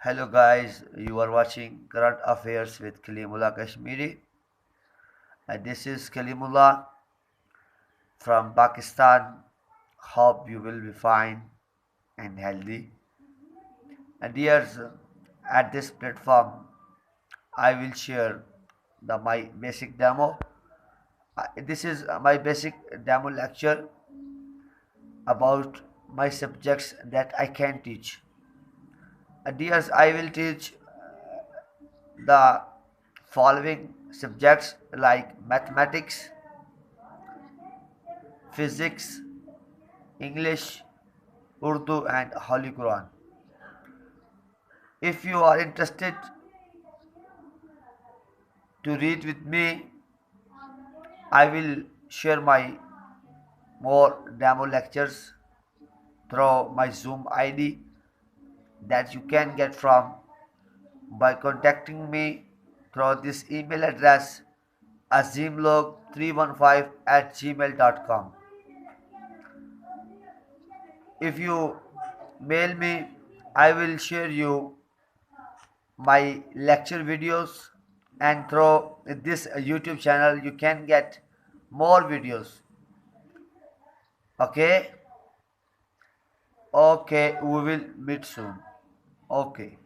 Hello guys, you are watching Current Affairs with Kalimullah Kashmiri. And this is Kalimullah from Pakistan. Hope you will be fine and healthy. And here's at this platform, I will share my basic demo. This is my basic demo lecture about my subjects that I can teach. And here's I will teach the following subjects like mathematics, physics, English, Urdu, and Holy Quran. If you are interested to read with me, I will share my more demo lectures through my Zoom ID that you can get from by contacting me through this email address azimlog315@gmail.com. If you mail me, I will share you my lecture videos, and through this YouTube channel you can get more videos. Okay, we will meet soon. Okay.